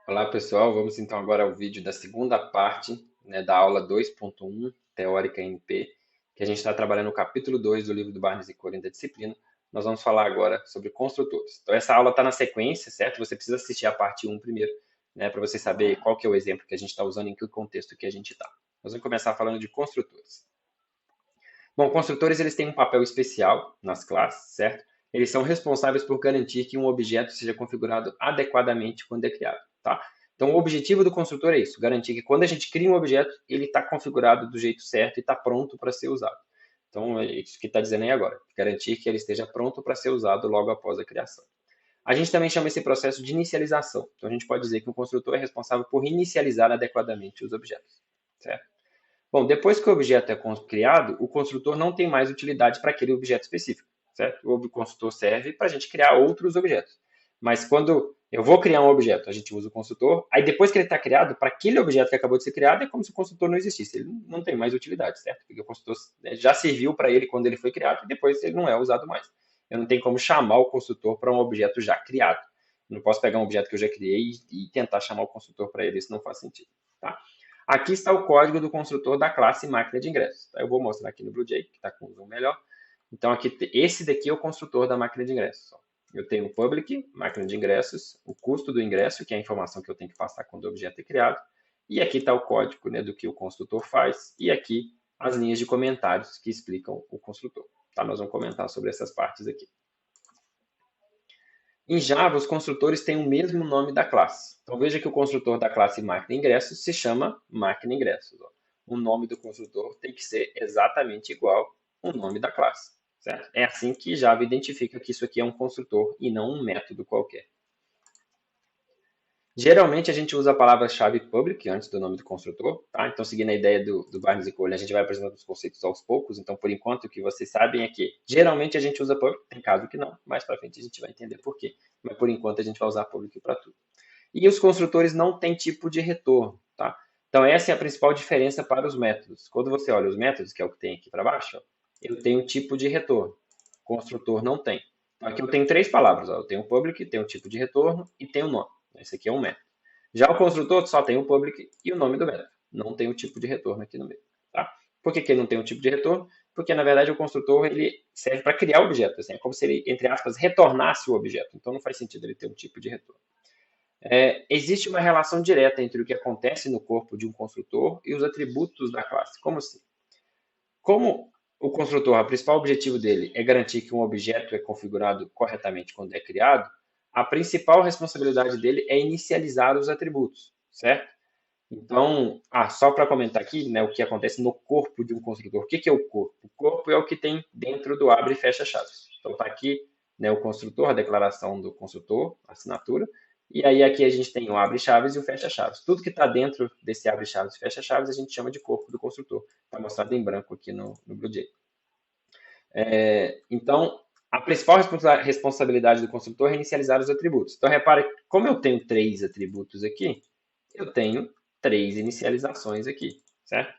Olá pessoal, vamos então agora ao vídeo da segunda parte, né, da aula 2.1, Teórica NP, que a gente está trabalhando no capítulo 2 do livro do Barnes e Collin da disciplina. Nós vamos falar agora sobre construtores. Então essa aula está na sequência, certo? Você precisa assistir a parte 1 primeiro, né, para você saber qual que é o exemplo que a gente está usando, em que contexto que a gente está. Nós vamos começar falando de construtores. Bom, construtores eles têm um papel especial nas classes, certo? Eles são responsáveis por garantir que um objeto seja configurado adequadamente quando é criado, tá? Então, o objetivo do construtor é isso, garantir que quando a gente cria um objeto, ele está configurado do jeito certo e está pronto para ser usado. Então, é isso que está dizendo aí agora, garantir que ele esteja pronto para ser usado logo após a criação. A gente também chama esse processo de inicialização. Então, a gente pode dizer que o construtor é responsável por inicializar adequadamente os objetos, certo? Bom, depois que o objeto é criado, o construtor não tem mais utilidade para aquele objeto específico, certo? O construtor serve para a gente criar outros objetos. Mas quando eu vou criar um objeto, a gente usa o construtor, aí depois que ele está criado, para aquele objeto que acabou de ser criado, é como se o construtor não existisse. Ele não tem mais utilidade, certo? Porque o construtor já serviu para ele quando ele foi criado e depois ele não é usado mais. Eu não tenho como chamar o construtor para um objeto já criado. Eu não posso pegar um objeto que eu já criei e tentar chamar o construtor para ele, isso não faz sentido, tá? Aqui está o código do construtor da classe máquina de ingressos. Eu vou mostrar aqui no BlueJay, que está com um zoom melhor. Então, aqui, esse daqui é o construtor da máquina de ingressos. Eu tenho o public, máquina de ingressos, o custo do ingresso, que é a informação que eu tenho que passar quando o objeto é criado. E aqui está o código, né, do que o construtor faz. E aqui as linhas de comentários que explicam o construtor. Tá? Nós vamos comentar sobre essas partes aqui. Em Java, os construtores têm o mesmo nome da classe. Então veja que o construtor da classe máquina ingressos se chama máquina ingressos. O nome do construtor tem que ser exatamente igual ao nome da classe, certo? É assim que Java identifica que isso aqui é um construtor e não um método qualquer. Geralmente a gente usa a palavra-chave public antes do nome do construtor, tá? Então, seguindo a ideia do Barnes e Collin, a gente vai apresentando os conceitos aos poucos. Então, por enquanto, o que vocês sabem é que geralmente a gente usa public, tem caso que não, mais para frente a gente vai entender por quê. Mas por enquanto a gente vai usar public para tudo. E os construtores não têm tipo de retorno, tá? Então, essa é a principal diferença para os métodos. Quando você olha os métodos, que é o que tem aqui para baixo, ó, eu tenho tipo de retorno. O construtor não tem. Então, aqui eu tenho três palavras. Ó. Eu tenho public, tenho tipo de retorno e tenho nome. Esse aqui é um método. Já o construtor só tem o public e o nome do método. Não tem o tipo de retorno aqui no meio. Tá? Por que, que ele não tem um tipo de retorno? Porque, na verdade, o construtor ele serve para criar o objeto. Assim, é como se ele, entre aspas, retornasse o objeto. Então, não faz sentido ele ter um tipo de retorno. Existe uma relação direta entre o que acontece no corpo de um construtor e os atributos da classe. Como assim? Como o construtor, o principal objetivo dele é garantir que um objeto é configurado corretamente quando é criado, a principal responsabilidade dele é inicializar os atributos, certo? Então, só para comentar aqui, né, o que acontece no corpo de um construtor. O que, que é o corpo? O corpo é o que tem dentro do abre e fecha chaves. Então, está aqui, né, o construtor, a declaração do construtor, a assinatura. E aí aqui a gente tem o abre chaves e o fecha chaves. Tudo que está dentro desse abre chaves e fecha chaves a gente chama de corpo do construtor. Está mostrado em branco aqui no BlueJay. Então, a principal responsabilidade do construtor é inicializar os atributos. Então, repare, como eu tenho três atributos aqui, eu tenho três inicializações aqui, certo?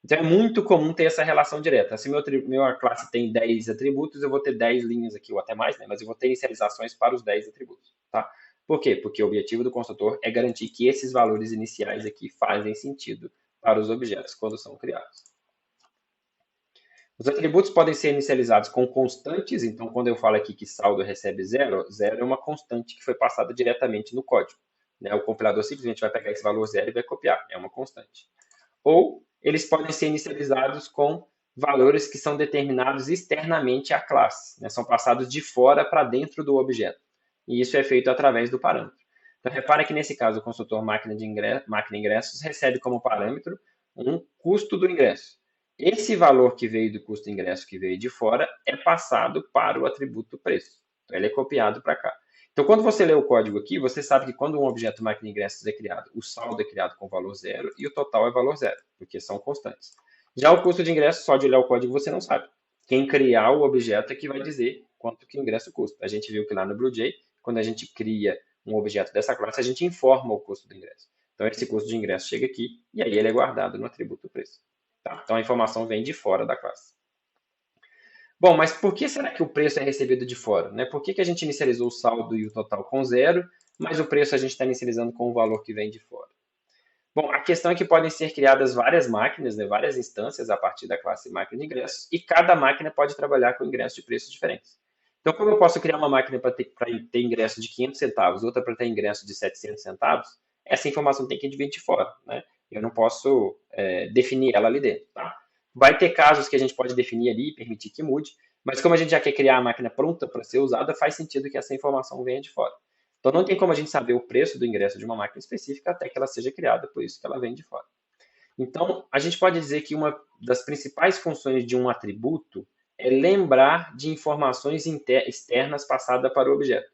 Então, é muito comum ter essa relação direta. Se minha classe tem 10 atributos, eu vou ter 10 linhas aqui, ou até mais, né? Mas eu vou ter inicializações para os 10 atributos, tá? Por quê? Porque o objetivo do construtor é garantir que esses valores iniciais aqui fazem sentido para os objetos quando são criados. Os atributos podem ser inicializados com constantes, então quando eu falo aqui que saldo recebe zero, zero é uma constante que foi passada diretamente no código. Né? O compilador simplesmente vai pegar esse valor zero e vai copiar, é uma constante. Ou eles podem ser inicializados com valores que são determinados externamente à classe, né? São passados de fora para dentro do objeto. E isso é feito através do parâmetro. Então, repara que nesse caso o construtor máquina ingressos recebe como parâmetro um custo do ingresso. Esse valor que veio do custo de ingresso, que veio de fora, é passado para o atributo preço. Então, ele é copiado para cá. Então, quando você lê o código aqui, você sabe que quando um objeto máquina de ingressos é criado, o saldo é criado com valor zero e o total é valor zero, porque são constantes. Já o custo de ingresso, só de olhar o código, você não sabe. Quem criar o objeto é que vai dizer quanto que o ingresso custa. A gente viu que lá no BlueJay, quando a gente cria um objeto dessa classe, a gente informa o custo do ingresso. Então, esse custo de ingresso chega aqui e aí ele é guardado no atributo preço. Tá? Então, a informação vem de fora da classe. Bom, mas por que será que o preço é recebido de fora? Né? Por que a gente inicializou o saldo e o total com zero, mas o preço a gente está inicializando com o valor que vem de fora. Bom, a questão é que podem ser criadas várias máquinas, né, várias instâncias a partir da classe máquina de ingressos, e cada máquina pode trabalhar com ingressos de preços diferentes. Então, como eu posso criar uma máquina para ter ingresso de 500 centavos, outra para ter ingresso de 700 centavos, essa informação tem que vir de fora, né? Eu não posso definir ela ali dentro, tá? Vai ter casos que a gente pode definir ali e permitir que mude, mas como a gente já quer criar a máquina pronta para ser usada, faz sentido que essa informação venha de fora. Então não tem como a gente saber o preço do ingresso de uma máquina específica até que ela seja criada, por isso que ela vem de fora. Então, a gente pode dizer que uma das principais funções de um atributo é lembrar de informações externas passadas para o objeto.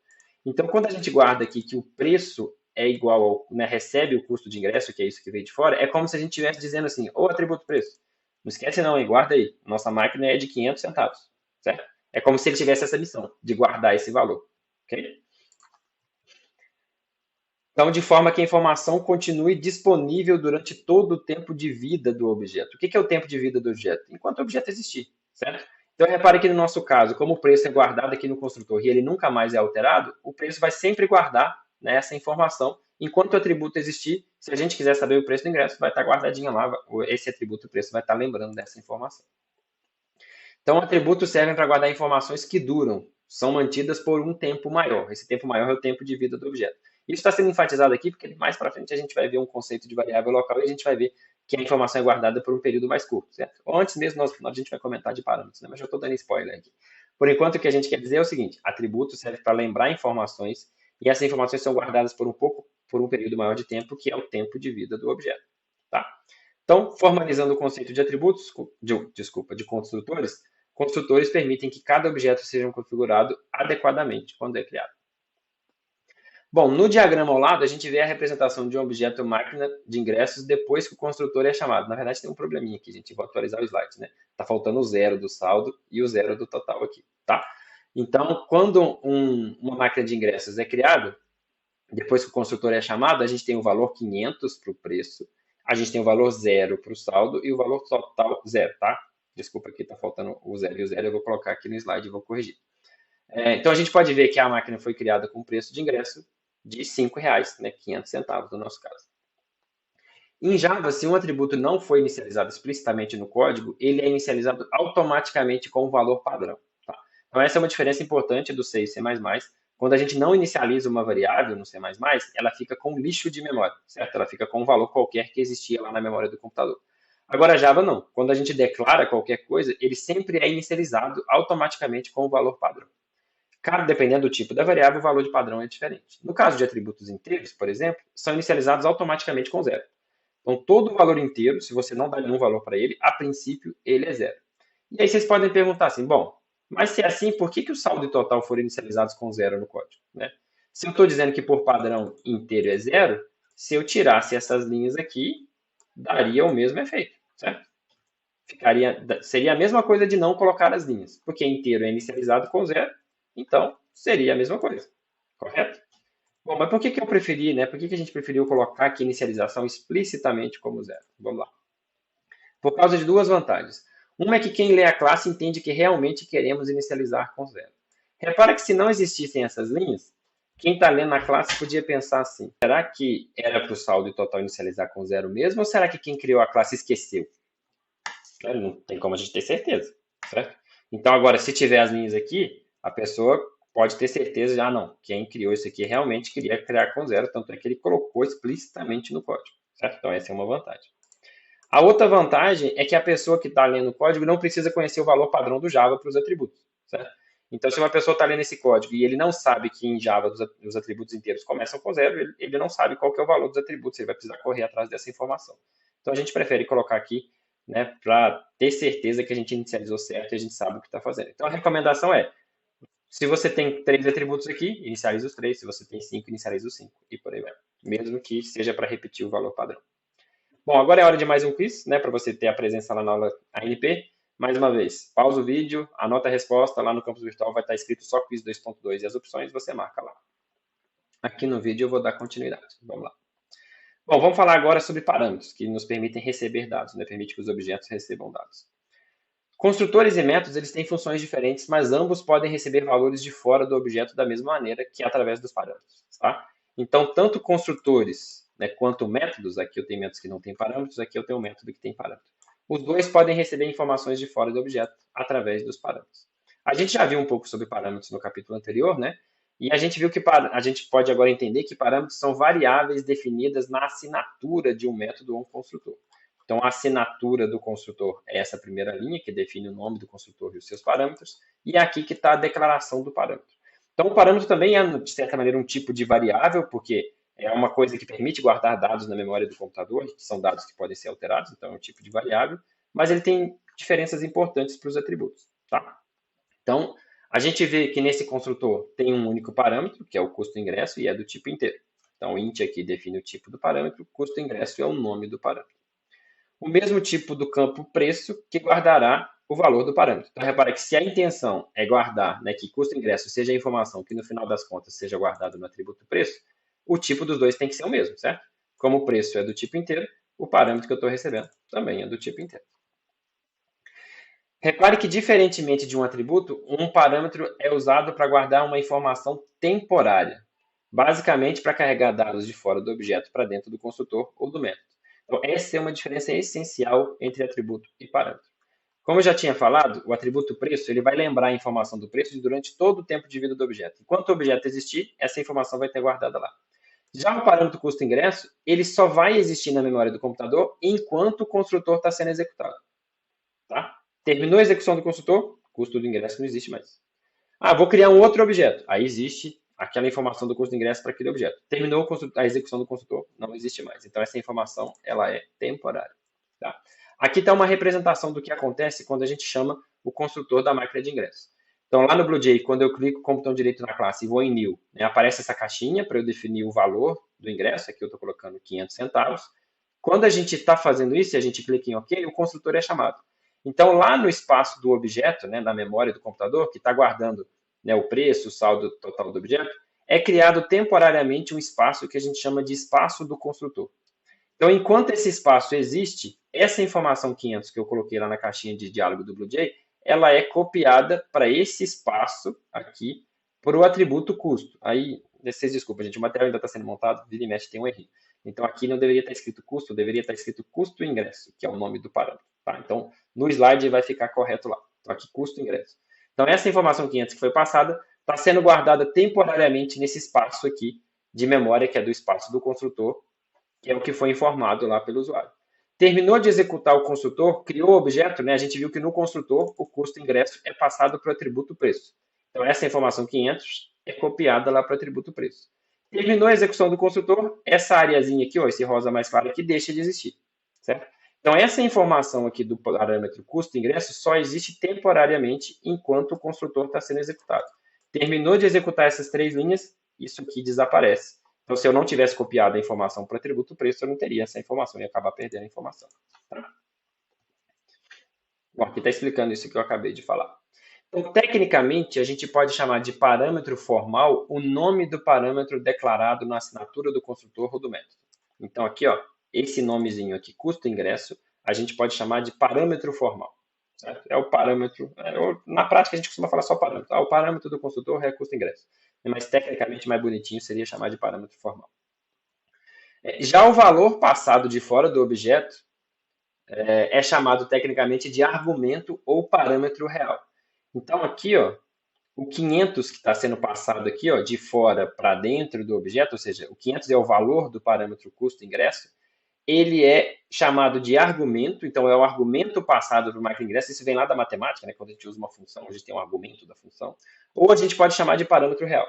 Então, quando a gente guarda aqui que o preço é igual ao, né, recebe o custo de ingresso, que é isso que veio de fora, é como se a gente estivesse dizendo assim, o atributo preço. Não esquece não, hein? Guarda aí. Nossa máquina é de 500 centavos, certo? É como se ele tivesse essa missão de guardar esse valor, ok? Então, de forma que a informação continue disponível durante todo o tempo de vida do objeto. O que é o tempo de vida do objeto? Enquanto o objeto existir, certo? Então, repare que no nosso caso, como o preço é guardado aqui no construtor e ele nunca mais é alterado, o preço vai sempre guardar, né, essa informação. Enquanto o atributo existir, se a gente quiser saber o preço do ingresso, vai estar guardadinho lá, esse atributo, o preço, vai estar lembrando dessa informação. Então, atributos servem para guardar informações que duram, são mantidas por um tempo maior. Esse tempo maior é o tempo de vida do objeto. Isso está sendo enfatizado aqui porque mais para frente a gente vai ver um conceito de variável local e a gente vai ver que a informação é guardada por um período mais curto, certo? Ou antes mesmo, a gente vai comentar de parâmetros, né? Mas já estou dando spoiler aqui. Por enquanto, o que a gente quer dizer é o seguinte: atributos servem para lembrar informações e essas informações são guardadas por um período maior de tempo, que é o tempo de vida do objeto, tá? Então, formalizando o conceito de atributos, de construtores, construtores permitem que cada objeto seja configurado adequadamente quando é criado. Bom, no diagrama ao lado, a gente vê a representação de um objeto máquina de ingressos depois que o construtor é chamado. Na verdade, tem um probleminha aqui, gente. Vou atualizar o slide, né? Tá faltando o 0 do saldo e o 0 do total aqui, tá? Então, quando uma máquina de ingressos é criada, depois que o construtor é chamado, a gente tem o valor 500 para o preço, a gente tem o valor 0 para o saldo e o valor total 0, tá? Desculpa aqui, tá faltando o 0 e o 0, eu vou colocar aqui no slide e vou corrigir. Então, a gente pode ver que a máquina foi criada com preço de ingresso de R$5, né, 500 centavos no nosso caso. Em Java, se um atributo não foi inicializado explicitamente no código, ele é inicializado automaticamente com o valor padrão. Tá? Então, essa é uma diferença importante do C e C++. Quando a gente não inicializa uma variável no C++, ela fica com lixo de memória, certo? Ela fica com um valor qualquer que existia lá na memória do computador. Agora, Java não. Quando a gente declara qualquer coisa, ele sempre é inicializado automaticamente com o valor padrão. Dependendo do tipo da variável, o valor de padrão é diferente. No caso de atributos inteiros, por exemplo, são inicializados automaticamente com 0. Então, todo o valor inteiro, se você não dá nenhum valor para ele, a princípio, ele é 0. E aí vocês podem perguntar assim, bom, mas se é assim, por que o saldo e total foram inicializados com 0 no código? Né? Se eu estou dizendo que por padrão inteiro é 0, se eu tirasse essas linhas aqui, daria o mesmo efeito, certo? Seria a mesma coisa de não colocar as linhas, porque inteiro é inicializado com 0, então seria a mesma coisa, correto? Bom, mas por que eu preferi, né? Por que a gente preferiu colocar aqui inicialização explicitamente como 0? Vamos lá. Por causa de duas vantagens. Uma é que quem lê a classe entende que realmente queremos inicializar com 0. Repara que se não existissem essas linhas, quem está lendo a classe podia pensar assim, será que era para o saldo e total inicializar com 0 mesmo, ou será que quem criou a classe esqueceu? Não tem como a gente ter certeza, certo? Então, agora, se tiver as linhas aqui, a pessoa pode ter certeza de, não, quem criou isso aqui realmente queria criar com 0, tanto é que ele colocou explicitamente no código, certo? Então, essa é uma vantagem. A outra vantagem é que a pessoa que está lendo o código não precisa conhecer o valor padrão do Java para os atributos, certo? Então, se uma pessoa está lendo esse código e ele não sabe que em Java os atributos inteiros começam com 0, ele não sabe qual que é o valor dos atributos, ele vai precisar correr atrás dessa informação. Então, a gente prefere colocar aqui, né, para ter certeza que a gente inicializou certo e a gente sabe o que está fazendo. Então, a recomendação é, se você tem 3 atributos aqui, inicialize os 3. Se você tem 5, inicialize os 5. E por aí vai. Mesmo que seja para repetir o valor padrão. Bom, agora é hora de mais um quiz, né, para você ter a presença lá na aula ANP. Mais uma vez, pausa o vídeo, anota a resposta, lá no campus virtual vai estar escrito só quiz 2.2 e as opções você marca lá. Aqui no vídeo eu vou dar continuidade. Vamos lá. Bom, vamos falar agora sobre parâmetros, que nos permitem receber dados, né, permite que os objetos recebam dados. Construtores e métodos eles têm funções diferentes, mas ambos podem receber valores de fora do objeto da mesma maneira que através dos parâmetros. Tá? Então, tanto construtores, né, quanto métodos, aqui eu tenho métodos que não têm parâmetros, aqui eu tenho um método que tem parâmetro. Os dois podem receber informações de fora do objeto através dos parâmetros. A gente já viu um pouco sobre parâmetros no capítulo anterior, né? E a gente viu que a gente pode agora entender que parâmetros são variáveis definidas na assinatura de um método ou um construtor. Então, a assinatura do construtor é essa primeira linha, que define o nome do construtor e os seus parâmetros, e é aqui que está a declaração do parâmetro. Então, o parâmetro também é, de certa maneira, um tipo de variável, porque é uma coisa que permite guardar dados na memória do computador, que são dados que podem ser alterados, então é um tipo de variável, mas ele tem diferenças importantes para os atributos. Tá? Então, a gente vê que nesse construtor tem um único parâmetro, que é o custo ingresso, e é do tipo inteiro. Então, int aqui define o tipo do parâmetro, custo ingresso é o nome do parâmetro. O mesmo tipo do campo preço, que guardará o valor do parâmetro. Então, repara que se a intenção é guardar, né, que custo ingresso seja a informação que no final das contas seja guardada no atributo preço, o tipo dos dois tem que ser o mesmo, certo? Como o preço é do tipo inteiro, o parâmetro que eu estou recebendo também é do tipo inteiro. Repare que, diferentemente de um atributo, um parâmetro é usado para guardar uma informação temporária, basicamente para carregar dados de fora do objeto para dentro do construtor ou do método. Então, essa é uma diferença essencial entre atributo e parâmetro. Como eu já tinha falado, o atributo preço ele vai lembrar a informação do preço durante todo o tempo de vida do objeto. Enquanto o objeto existir, essa informação vai ter guardada lá. Já o parâmetro custo ingresso, ele só vai existir na memória do computador enquanto o construtor está sendo executado. Tá? Terminou a execução do construtor, custo do ingresso não existe mais. Ah, vou criar um outro objeto. Aí existe aquela informação do custo de ingresso para aquele objeto. Terminou a execução do construtor, não existe mais. Então, essa informação ela é temporária. Tá? Aqui está uma representação do que acontece quando a gente chama o construtor da máquina de ingresso. Então, lá no BlueJay, quando eu clico com o botão direito na classe e vou em New, né, aparece essa caixinha para eu definir o valor do ingresso. Aqui eu estou colocando 500 centavos. Quando a gente está fazendo isso e a gente clica em OK, o construtor é chamado. Então, lá no espaço do objeto, né, na memória do computador, que está guardando, né, o preço, o saldo total do objeto, é criado temporariamente um espaço que a gente chama de espaço do construtor. Então, enquanto esse espaço existe, essa informação 500 que eu coloquei lá na caixinha de diálogo do BlueJay, ela é copiada para esse espaço aqui, para o atributo custo. Aí, vocês desculpem, gente, o material ainda está sendo montado, vira e mexe tem um errinho. Então, aqui não deveria estar escrito custo, deveria estar escrito custo ingresso, que é o nome do parâmetro. Tá? Então, no slide vai ficar correto lá. Então, aqui, custo ingresso. Então, essa informação 500 que foi passada está sendo guardada temporariamente nesse espaço aqui de memória, que é do espaço do construtor, que é o que foi informado lá pelo usuário. Terminou de executar o construtor, criou o objeto, né? A gente viu que no construtor o custo ingresso é passado para o atributo preço. Então, essa informação 500 é copiada lá para o atributo preço. Terminou a execução do construtor, essa areazinha aqui, ó, esse rosa mais claro aqui, deixa de existir. Certo? Então, essa informação aqui do parâmetro custo ingresso só existe temporariamente enquanto o construtor está sendo executado. Terminou de executar essas três linhas, isso aqui desaparece. Então, se eu não tivesse copiado a informação para o atributo preço, eu não teria essa informação, ia acabar perdendo a informação. Tá? Bom, aqui está explicando isso que eu acabei de falar. Então, tecnicamente, a gente pode chamar de parâmetro formal o nome do parâmetro declarado na assinatura do construtor ou do método. Então, aqui, ó, esse nomezinho aqui, custo ingresso, a gente pode chamar de parâmetro formal. Certo? É o parâmetro, na prática a gente costuma falar só parâmetro. O parâmetro do construtor é custo ingresso. Mas tecnicamente mais bonitinho seria chamar de parâmetro formal. Já o valor passado de fora do objeto é chamado tecnicamente de argumento ou parâmetro real. Então aqui, ó, o 500 que está sendo passado aqui, ó, de fora para dentro do objeto, ou seja, o 500 é o valor do parâmetro custo-ingresso, ele é chamado de argumento, então é o argumento passado para o máquina de ingresso, isso vem lá da matemática, né, quando a gente usa uma função, a gente tem um argumento da função, ou a gente pode chamar de parâmetro real.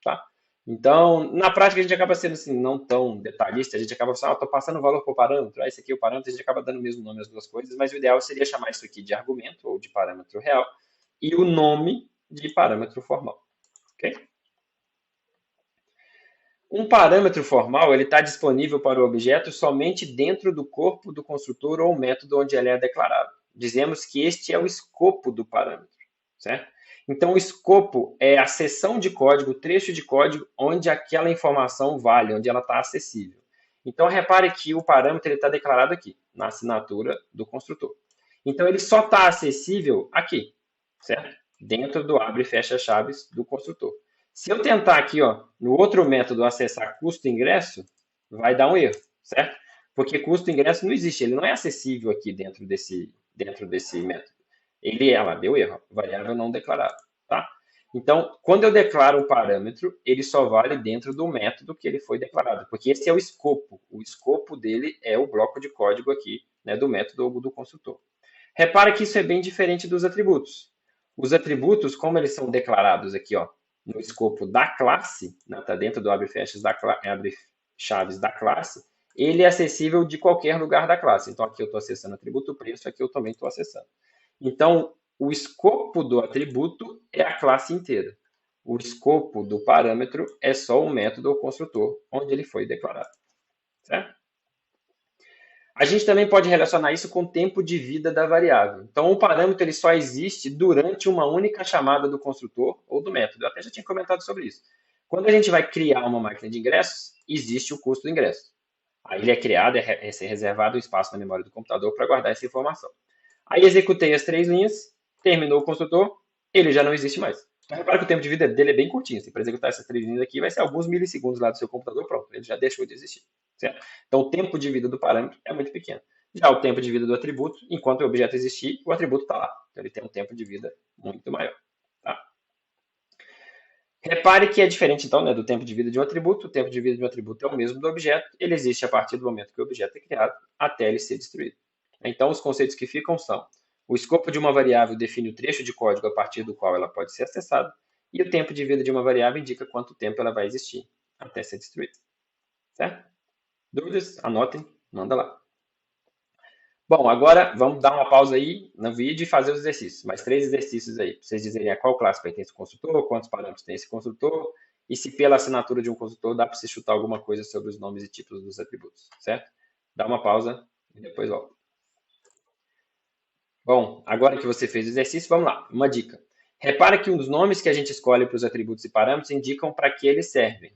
Tá? Então, na prática, a gente acaba sendo assim, não tão detalhista, a gente acaba falando, estou passando o valor para o parâmetro, esse aqui é o parâmetro, a gente acaba dando o mesmo nome às duas coisas, mas o ideal seria chamar isso aqui de argumento ou de parâmetro real e o nome de parâmetro formal. Okay? Um parâmetro formal ele está disponível para o objeto somente dentro do corpo do construtor ou método onde ele é declarado. Dizemos que este é o escopo do parâmetro, certo? Então, o escopo é a seção de código, o trecho de código onde aquela informação vale, onde ela está acessível. Então, repare que o parâmetro está declarado aqui, na assinatura do construtor. Então, ele só está acessível aqui, certo? Dentro do abre e fecha chaves do construtor. Se eu tentar aqui, ó, no outro método acessar custo-ingresso, vai dar um erro, certo? Porque custo-ingresso não existe, ele não é acessível aqui dentro desse método. Ele é, lá, deu erro, variável não declarada, tá? Então, quando eu declaro um parâmetro, ele só vale dentro do método que ele foi declarado, porque esse é o escopo. O escopo dele é o bloco de código aqui, né, do método ou do construtor. Repara que isso é bem diferente dos atributos. Os atributos, como eles são declarados aqui, ó, no escopo da classe, está dentro do abre chaves da classe, ele é acessível de qualquer lugar da classe. Então, aqui eu estou acessando o atributo preço, aqui eu também estou acessando. Então, o escopo do atributo é a classe inteira. O escopo do parâmetro é só o método ou construtor onde ele foi declarado. Certo? A gente também pode relacionar isso com o tempo de vida da variável. Então, o parâmetro ele só existe durante uma única chamada do construtor ou do método. Eu até já tinha comentado sobre isso. Quando a gente vai criar uma máquina de ingressos, existe o custo do ingresso. Aí ele é criado, é reservado um espaço na memória do computador para guardar essa informação. Aí executei as 3 linhas, terminou o construtor, ele já não existe mais. Então, repara que o tempo de vida dele é bem curtinho. Assim, para executar essas 3 linhas aqui, vai ser alguns milissegundos lá do seu computador, pronto, ele já deixou de existir. Certo? Então, o tempo de vida do parâmetro é muito pequeno. Já o tempo de vida do atributo, enquanto o objeto existir, o atributo está lá. Então, ele tem um tempo de vida muito maior. Tá? Repare que é diferente, então, né, do tempo de vida de um atributo. O tempo de vida de um atributo é o mesmo do objeto. Ele existe a partir do momento que o objeto é criado até ele ser destruído. Então, os conceitos que ficam são: o escopo de uma variável define o trecho de código a partir do qual ela pode ser acessada, e o tempo de vida de uma variável indica quanto tempo ela vai existir até ser destruída. Certo? Dúvidas? Anotem, manda lá. Bom, agora vamos dar uma pausa aí no vídeo e fazer os exercícios. Mais 3 exercícios aí, para vocês dizerem a qual classe pertence o construtor, quantos parâmetros tem esse construtor, e se pela assinatura de um construtor dá para você chutar alguma coisa sobre os nomes e títulos dos atributos, certo? Dá uma pausa e depois volta. Bom, agora que você fez o exercício, vamos lá. Uma dica. Repara que os nomes que a gente escolhe para os atributos e parâmetros indicam para que eles servem,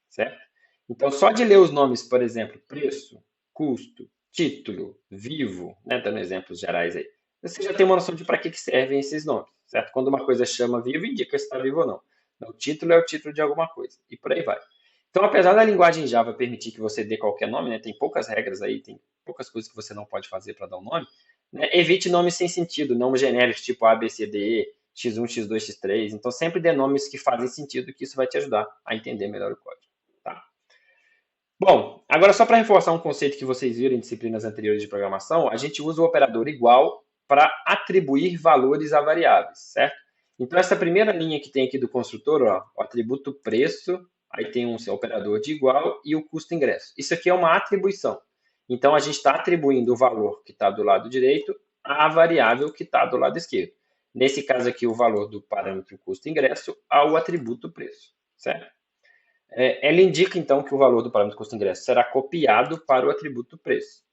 certo? Então, só de ler os nomes, por exemplo, preço, custo, título, vivo, né, dando exemplos gerais aí, você já tem uma noção de para que servem esses nomes, certo? Quando uma coisa chama vivo, indica se está vivo ou não. O título é o título de alguma coisa, e por aí vai. Então, apesar da linguagem Java permitir que você dê qualquer nome, né, tem poucas regras aí, tem poucas coisas que você não pode fazer para dar um nome, né, evite nomes sem sentido, nomes genéricos tipo A, B, C, D, E, X1, X2, X3. Então, sempre dê nomes que fazem sentido, que isso vai te ajudar a entender melhor o código. Tá? Bom, agora só para reforçar um conceito que vocês viram em disciplinas anteriores de programação, a gente usa o operador igual para atribuir valores a variáveis, certo? Então, essa primeira linha que tem aqui do construtor, ó, o atributo preço, aí tem um operador de igual e o custo ingresso. Isso aqui é uma atribuição. Então, a gente está atribuindo o valor que está do lado direito à variável que está do lado esquerdo. Nesse caso aqui, o valor do parâmetro custo ingresso ao atributo preço, certo? Ela indica, então, que o valor do parâmetro custo ingresso será copiado para o atributo preço.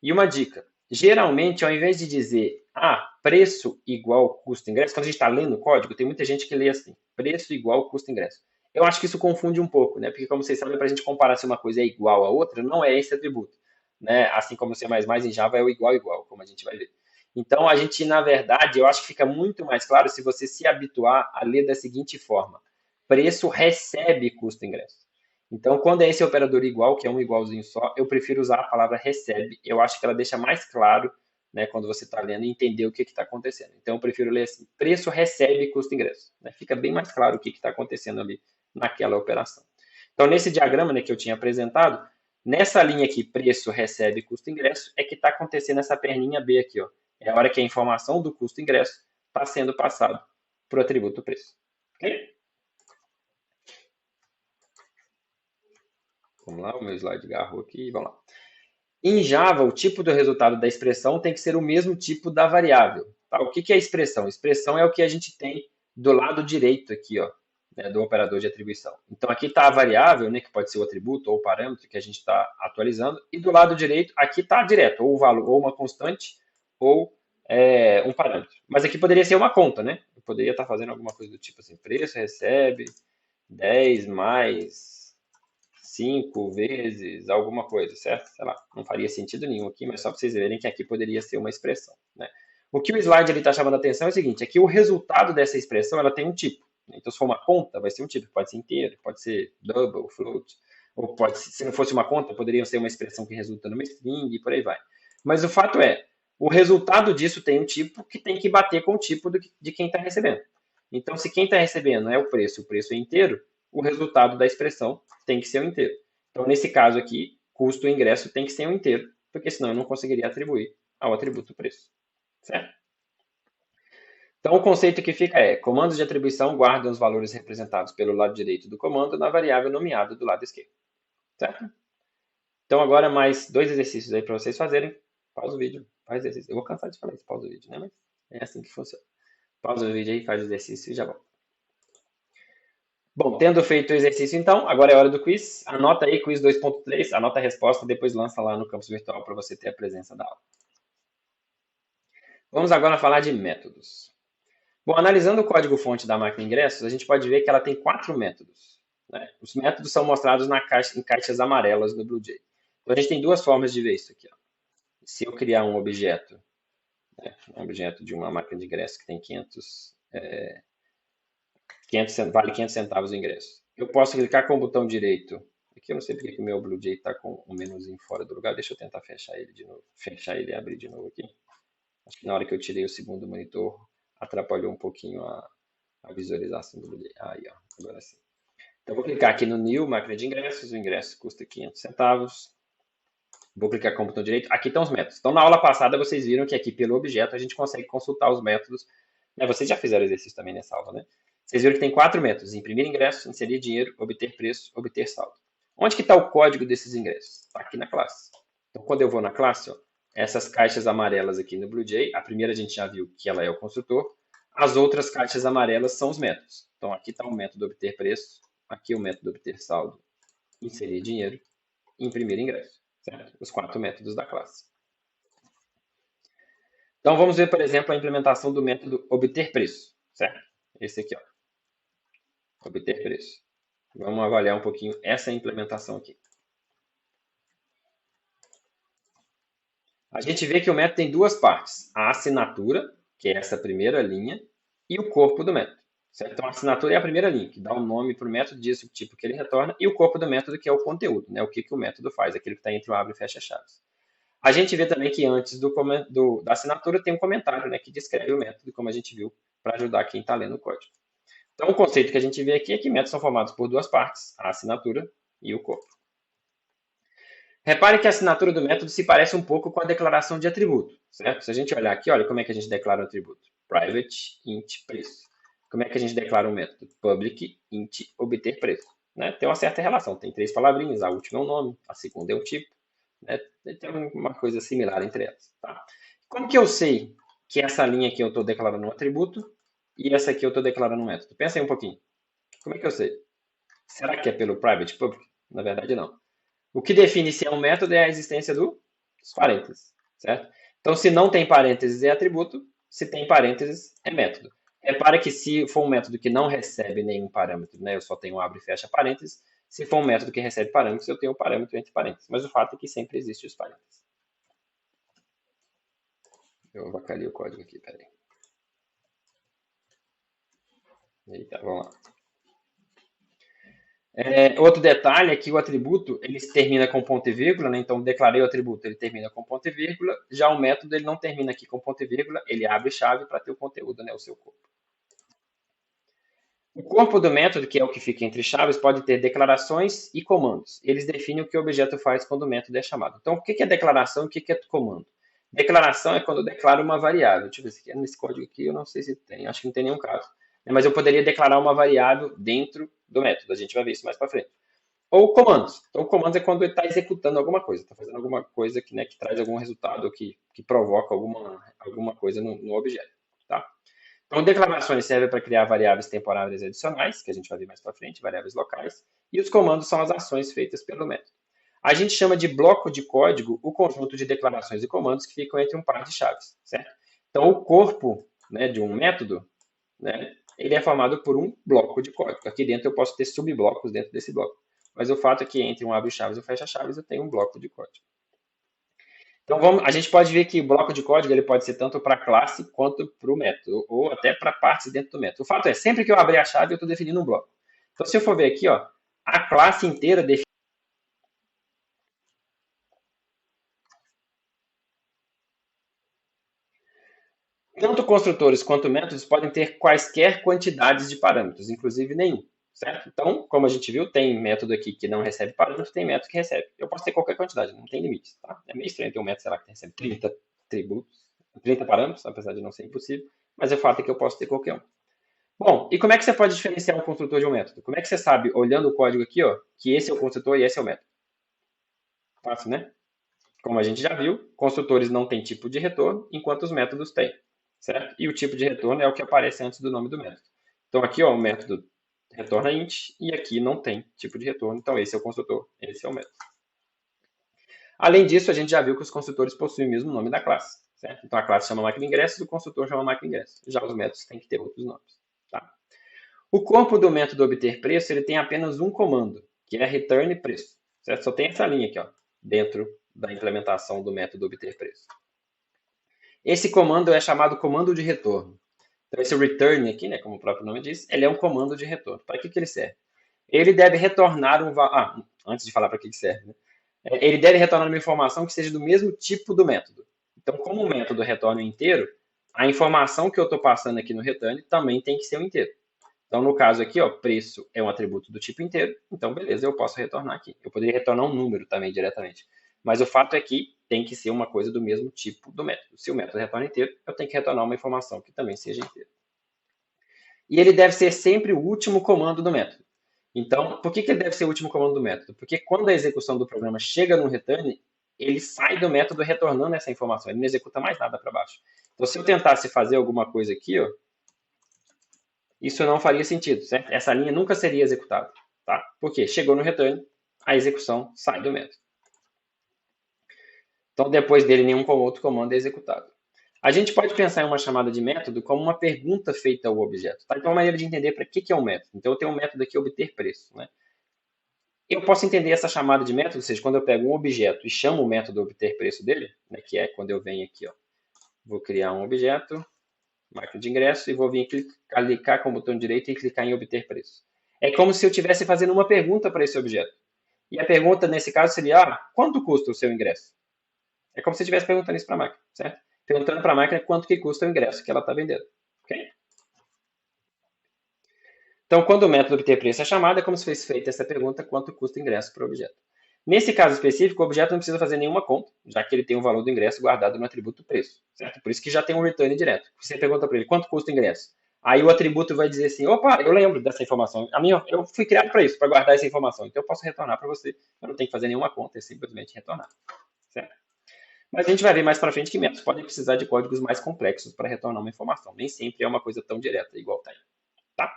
E uma dica, geralmente, ao invés de dizer preço igual custo ingresso, quando a gente está lendo o código, tem muita gente que lê assim, preço igual custo ingresso. Eu acho que isso confunde um pouco, né? Porque, como vocês sabem, para a gente comparar se uma coisa é igual a outra, não é esse atributo. Né? Assim como o C++ em Java é o igual, como a gente vai ver. Então, a gente, na verdade, eu acho que fica muito mais claro se você se habituar a ler da seguinte forma: preço recebe custo ingresso. Então, quando é esse operador igual, que é um igualzinho só, eu prefiro usar a palavra recebe. Eu acho que ela deixa mais claro, né, quando você está lendo, e entender o que está acontecendo. Então, eu prefiro ler assim: preço recebe custo ingresso. Né? Fica bem mais claro o que está acontecendo ali naquela operação. Então, nesse diagrama, né, que eu tinha apresentado, nessa linha aqui, preço recebe custo ingresso, é que está acontecendo essa perninha B aqui. Ó. É a hora que a informação do custo ingresso está sendo passado para o atributo preço. Ok? Vamos lá, o meu slide garrou aqui, vamos lá. Em Java, o tipo do resultado da expressão tem que ser o mesmo tipo da variável. Tá? O que é expressão? Expressão é o que a gente tem do lado direito aqui, ó, né, do operador de atribuição. Então, aqui está a variável, né, que pode ser o atributo ou o parâmetro que a gente está atualizando, e do lado direito, aqui está direto, ou o valor, ou uma constante, ou um parâmetro. Mas aqui poderia ser uma conta, né? Eu poderia estar fazendo alguma coisa do tipo assim, preço recebe 10 mais 5 vezes alguma coisa, certo? Sei lá, não faria sentido nenhum aqui, mas só para vocês verem que aqui poderia ser uma expressão. Né? O que o slide está chamando a atenção é o seguinte, é que o resultado dessa expressão ela tem um tipo. Então, se for uma conta, vai ser um tipo, pode ser inteiro, pode ser double, float, ou pode, se não fosse uma conta, poderia ser uma expressão que resulta numa string e por aí vai. Mas o fato é, o resultado disso tem um tipo que tem que bater com o tipo de quem está recebendo. Então, se quem está recebendo é o preço é inteiro, o resultado da expressão tem que ser um inteiro. Então, nesse caso aqui, custo do ingresso tem que ser um inteiro, porque senão eu não conseguiria atribuir ao atributo preço. Certo? Então, o conceito que fica é: comandos de atribuição guardam os valores representados pelo lado direito do comando na variável nomeada do lado esquerdo. Certo? Então, agora mais 2 exercícios aí para vocês fazerem. Pausa o vídeo, faz exercício. Eu vou cansar de falar isso, pausa o vídeo, né? Mas é assim que funciona. Pausa o vídeo aí, faz o exercício e já volta. Bom, tendo feito o exercício então, agora é hora do quiz. Anota aí, quiz 2.3, anota a resposta, depois lança lá no campus virtual para você ter a presença da aula. Vamos agora falar de métodos. Bom, analisando o código-fonte da máquina de ingressos, a gente pode ver que ela tem 4 métodos. Né? Os métodos são mostrados em caixas amarelas no BlueJ. Então, a gente tem 2 formas de ver isso aqui. Ó. Se eu criar um objeto, né, um objeto de uma máquina de ingressos que tem 500 vale 500 centavos o ingresso. Eu posso clicar com o botão direito. Aqui eu não sei porque o meu BlueJ está com um menuzinho fora do lugar. Deixa eu tentar fechar ele de novo. Fechar ele e abrir de novo aqui. Acho que na hora que eu tirei o segundo monitor, atrapalhou um pouquinho a visualização do BlueJ. Aí, ó, agora sim. Então, vou clicar aqui no New, máquina de ingressos. O ingresso custa 500 centavos. Vou clicar com o botão direito. Aqui estão os métodos. Então, na aula passada, vocês viram que aqui pelo objeto a gente consegue consultar os métodos. Vocês já fizeram exercício também nessa aula, né? Vocês viram que tem 4 métodos: imprimir ingresso, inserir dinheiro, obter preço, obter saldo. Onde que está o código desses ingressos? Está aqui na classe. Então, quando eu vou na classe, ó, essas caixas amarelas aqui no BlueJ, a primeira a gente já viu que ela é o construtor. As outras caixas amarelas são os métodos. Então, aqui está o método obter preço, aqui o método obter saldo, inserir dinheiro, imprimir ingresso. Certo? Os 4 métodos da classe. Então, vamos ver, por exemplo, a implementação do método obter preço. Certo? Esse aqui, ó. Obter preço. Vamos avaliar um pouquinho essa implementação aqui. A gente vê que o método tem 2 partes. A assinatura, que é essa primeira linha, e o corpo do método. Certo? Então, a assinatura é a primeira linha, que dá o nome para o método, diz o tipo que ele retorna, e o corpo do método, que é o conteúdo, né? O que o método faz, aquilo que está entre o abre e fecha chaves. A gente vê também que antes da assinatura tem um comentário, né, que descreve o método, como a gente viu, para ajudar quem está lendo o código. Então, o conceito que a gente vê aqui é que métodos são formados por 2 partes, a assinatura e o corpo. Repare que a assinatura do método se parece um pouco com a declaração de atributo, certo? Se a gente olhar aqui, olha como é que a gente declara o atributo. Private int preço. Como é que a gente declara um método? Public int obter preço. Né? Tem uma certa relação, tem 3 palavrinhas, a última é um nome, a segunda é um tipo. Né? Tem uma coisa similar entre elas. Tá? Como que eu sei que essa linha aqui eu estou declarando um atributo e essa aqui eu estou declarando um método? Pensa aí um pouquinho. Como é que eu sei? Será que é pelo private public? Na verdade, não. O que define se é um método é a existência dos parênteses, certo? Então, se não tem parênteses é atributo, se tem parênteses é método. Repara que se for um método que não recebe nenhum parâmetro, né, eu só tenho abre e fecha parênteses. Se for um método que recebe parâmetros, eu tenho um parâmetro entre parênteses. Mas o fato é que sempre existe os parênteses. Eu avacalhei o código aqui, peraí. Eita, vamos lá. Outro detalhe é que o atributo ele termina com ponto e vírgula, né? Então declarei o atributo, ele termina com ponto e vírgula. Já o método ele não termina aqui com ponto e vírgula, ele abre chave para ter o conteúdo, né? O seu corpo. O corpo do método, que é o que fica entre chaves, pode ter declarações e comandos. Eles definem o que o objeto faz quando o método é chamado. Então, o que é declaração e o que é comando? Declaração é quando eu declaro uma variável. Deixa eu ver se nesse código aqui, eu não sei se tem, acho que não tem nenhum caso. Mas eu poderia declarar uma variável dentro do método. A gente vai ver isso mais para frente. Ou comandos. Então, comandos é quando ele está executando alguma coisa, está fazendo alguma coisa que, né, que traz algum resultado, que provoca alguma coisa no objeto. Tá? Então, declarações servem para criar variáveis temporárias e adicionais, que a gente vai ver mais para frente, variáveis locais, e os comandos são as ações feitas pelo método. A gente chama de bloco de código o conjunto de declarações e comandos que ficam entre um par de chaves, certo? Então, o corpo, né, de um método, né, ele é formado por um bloco de código. Aqui dentro eu posso ter subblocos dentro desse bloco. Mas o fato é que entre um abre chaves e um fecha chaves eu tenho um bloco de código. Então, a gente pode ver que o bloco de código ele pode ser tanto para a classe quanto para o método, ou até para partes dentro do método. O fato é, sempre que eu abrir a chave, eu estou definindo um bloco. Então, se eu for ver aqui, ó, a classe inteira define. Tanto construtores quanto métodos podem ter quaisquer quantidades de parâmetros, inclusive nenhum, certo? Então, como a gente viu, tem método aqui que não recebe parâmetros, tem método que recebe. Eu posso ter qualquer quantidade, não tem limites, tá? É meio estranho ter um método, sei lá, que recebe 30 atributos, 30 parâmetros, apesar de não ser impossível, mas o fato é que eu posso ter qualquer um. Bom, e como é que você pode diferenciar um construtor de um método? Como é que você sabe, olhando o código aqui, ó, que esse é o construtor e esse é o método? Fácil, né? Como a gente já viu, construtores não têm tipo de retorno, enquanto os métodos têm, certo? E o tipo de retorno é o que aparece antes do nome do método. Então aqui, ó, o método retorna int e aqui não tem tipo de retorno, então esse é o construtor, esse é o método. Além disso, a gente já viu que os construtores possuem o mesmo nome da classe, certo? Então a classe chama máquina de ingressos e o construtor chama máquina de ingressos. Já os métodos têm que ter outros nomes, tá? O corpo do método obter preço ele tem apenas um comando, que é return preço, certo? Só tem essa linha aqui, ó, dentro da implementação do método obter preço. Esse comando é chamado comando de retorno. Então, esse return aqui, né, como o próprio nome diz, ele é um comando de retorno. Para que ele serve? Ele deve retornar um valor. Antes de falar para que serve, né? Ele deve retornar uma informação que seja do mesmo tipo do método. Então, como o método retorna inteiro, a informação que eu estou passando aqui no return também tem que ser um inteiro. Então, no caso aqui, ó, preço é um atributo do tipo inteiro, então beleza, eu posso retornar aqui. Eu poderia retornar um número também diretamente. Mas o fato é que tem que ser uma coisa do mesmo tipo do método. Se o método retorna inteiro, eu tenho que retornar uma informação que também seja inteira. E ele deve ser sempre o último comando do método. Então, por que ele deve ser o último comando do método? Porque quando a execução do programa chega no return, ele sai do método retornando essa informação, ele não executa mais nada para baixo. Então, se eu tentasse fazer alguma coisa aqui, ó, isso não faria sentido, certo? Essa linha nunca seria executada, tá? Porque chegou no return, a execução sai do método. Então, depois dele, nenhum outro comando é executado. A gente pode pensar em uma chamada de método como uma pergunta feita ao objeto, tá? Então, uma maneira de entender para que é um método. Então, eu tenho um método aqui, obter preço, né? Eu posso entender essa chamada de método, ou seja, quando eu pego um objeto e chamo o método obter preço dele, né, que é quando eu venho aqui, ó, vou criar um objeto, máquina de ingresso, e vou vir clicar com o botão direito e clicar em obter preço. É como se eu estivesse fazendo uma pergunta para esse objeto. E a pergunta, nesse caso, seria, quanto custa o seu ingresso? É como se eu estivesse perguntando isso para a máquina, certo? Perguntando para a máquina quanto que custa o ingresso que ela está vendendo. Okay? Então, quando o método obter preço é chamado, é como se fosse feita essa pergunta, quanto custa o ingresso para o objeto. Nesse caso específico, o objeto não precisa fazer nenhuma conta, já que ele tem o valor do ingresso guardado no atributo preço, certo? Por isso que já tem um return direto. Você pergunta para ele, quanto custa o ingresso? Aí o atributo vai dizer assim, opa, eu lembro dessa informação. Eu fui criado para isso, para guardar essa informação. Então eu posso retornar para você. Eu não tenho que fazer nenhuma conta, é simplesmente retornar, certo? Mas a gente vai ver mais para frente que métodos podem precisar de códigos mais complexos para retornar uma informação. Nem sempre é uma coisa tão direta, igual tá aí, tá?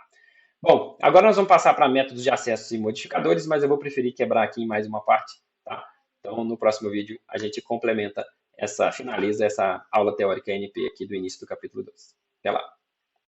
Bom, agora nós vamos passar para métodos de acessos e modificadores, mas eu vou preferir quebrar aqui em mais uma parte, tá? Então, no próximo vídeo, a gente complementa finaliza essa aula teórica NP aqui do início do capítulo 2. Até lá!